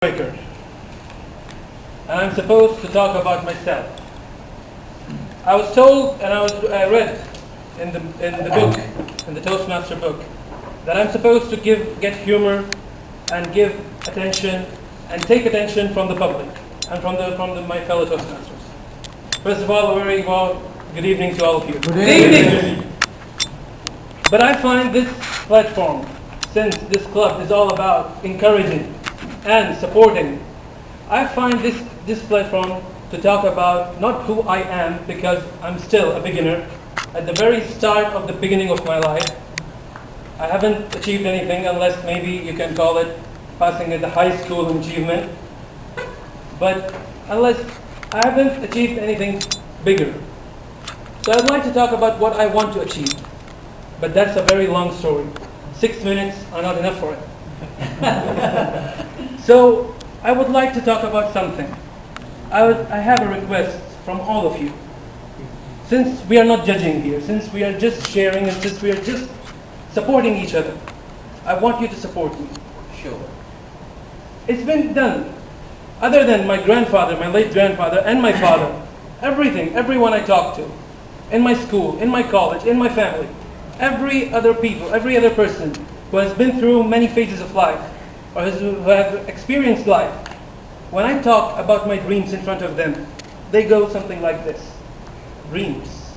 Breaker, and I'm supposed to talk about myself. I was told, and I read in the book, in the ToastMaster book, that I'm supposed to get humor and give attention and take attention from the public and from my fellow Toastmasters. First of all, a very good evening to all of you. Good evening. But I find this platform, since this club is all about encouraging and supporting, I find this platform to talk about not who I am, because I'm still a beginner at the very start of the beginning of my life. I haven't achieved anything, unless maybe you can call it passing at the high school achievement, but unless I haven't achieved anything bigger. So I'd like to talk about what I want to achieve, but that's a very long story. 6 minutes are not enough for it. So I would like to talk about something. I have a request from all of you. Since we are not judging here, since we are just sharing, and since we are just supporting each other, I want you to support me. Sure. It's been done. Other than my grandfather, my late grandfather, and my father, everyone I talk to, in my school, in my college, in my family, every other person who has been through many phases of life, or who have experienced life, when I talk about my dreams in front of them, they go something like this. Dreams.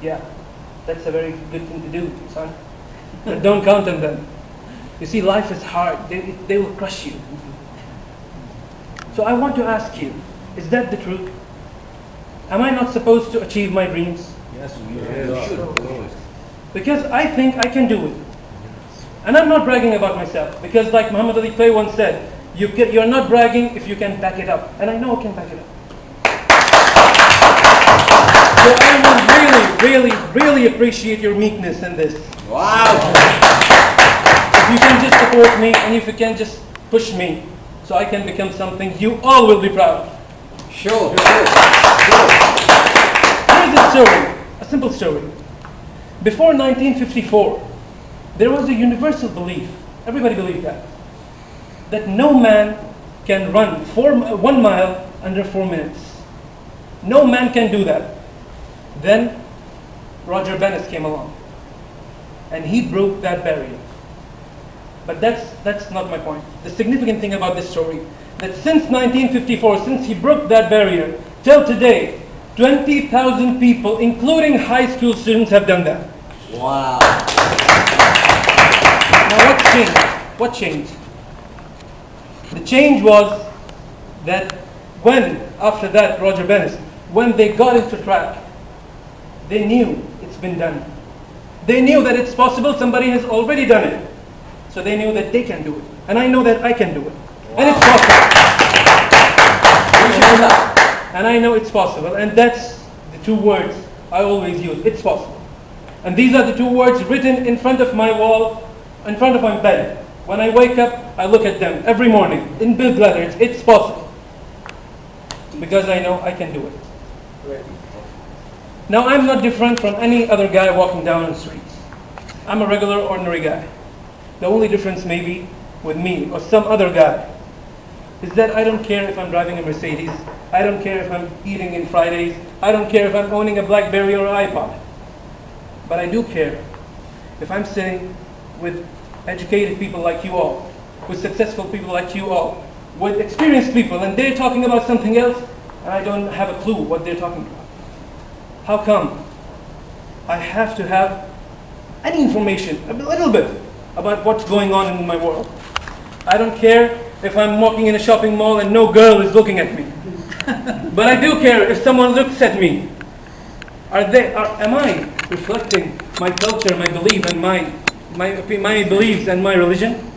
Yeah, that's a very good thing to do, son. But don't count on them. You see, life is hard. They will crush you. So I want to ask you, is that the truth? Am I not supposed to achieve my dreams? Yes, you should. Because I think I can do it. And I'm not bragging about myself, because like Muhammad Ali Clay once said, you're not bragging if you can back it up. And I know I can back it up. So I would really appreciate your meekness in this. Wow! If you can just support me, and if you can just push me, so I can become something you all will be proud of. Sure. Here's a story, a simple story. Before 1954, there was a universal belief, everybody believed that no man can run 1 mile under 4 minutes. No man can do that. Then Roger Bennett came along, and he broke that barrier. But that's not my point. The significant thing about this story, that since 1954, since he broke that barrier, till today, 20,000 people, including high school students, have done that. Wow. Now what changed? What changed? The change was that after that, Roger Bennett, when they got into track, they knew it's been done. They knew that it's possible, somebody has already done it. So they knew that they can do it. And I know that I can do it. Wow. And it's possible. And I know it's possible. And that's the 2 words I always use. It's possible. And these are the 2 words written in front of my wall, in front of my bed. When I wake up, I look at them every morning in big letters. It's possible. Because I know I can do it. Now I'm not different from any other guy walking down the streets. I'm a regular, ordinary guy. The only difference maybe with me or some other guy is that I don't care if I'm driving a Mercedes. I don't care if I'm eating in Fridays. I don't care if I'm owning a BlackBerry or an iPod. But I do care if I'm sitting with educated people like you all, with successful people like you all, with experienced people, and they're talking about something else, and I don't have a clue what they're talking about. How come? I have to have any information, a little bit, about what's going on in my world. I don't care if I'm walking in a shopping mall and no girl is looking at me. But I do care if someone looks at me. Am I reflecting my culture, my belief, and my beliefs and my religion?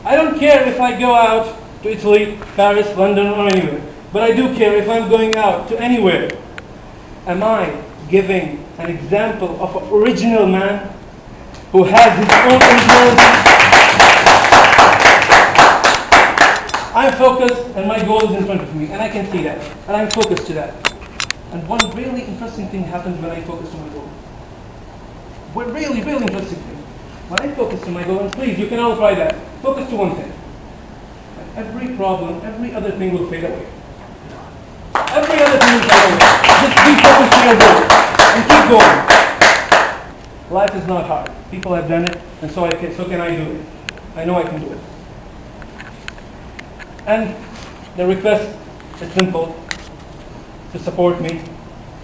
I don't care if I go out to Italy, Paris, London, or anywhere. But I do care if I'm going out to anywhere. Am I giving an example of an original man who has his own influence? I'm focused, and my goal is in front of me, and I can see that, and I'm focused to that. And one really interesting thing happens when I focus on my goal. One really interesting thing. When I focus on my goal, and please, you can all try that. Focus to one thing. every problem, every other thing will fade away. Every other thing will fade away. Just be focused on your goal and keep going. Life is not hard. People have done it, and so can I do it. I know I can do it. And the request is simple: to support me.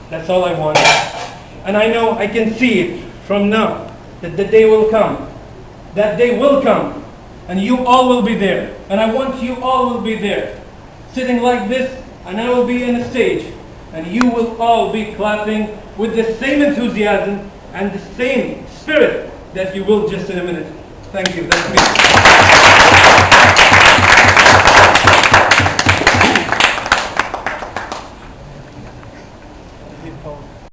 That's all I want. And I know I can see it from now that the day will come. That day will come, and you all will be there. And I want you all will be there, sitting like this, and I will be in a stage, and you will all be clapping with the same enthusiasm and the same spirit that you will just in a minute. Thank you. That's me.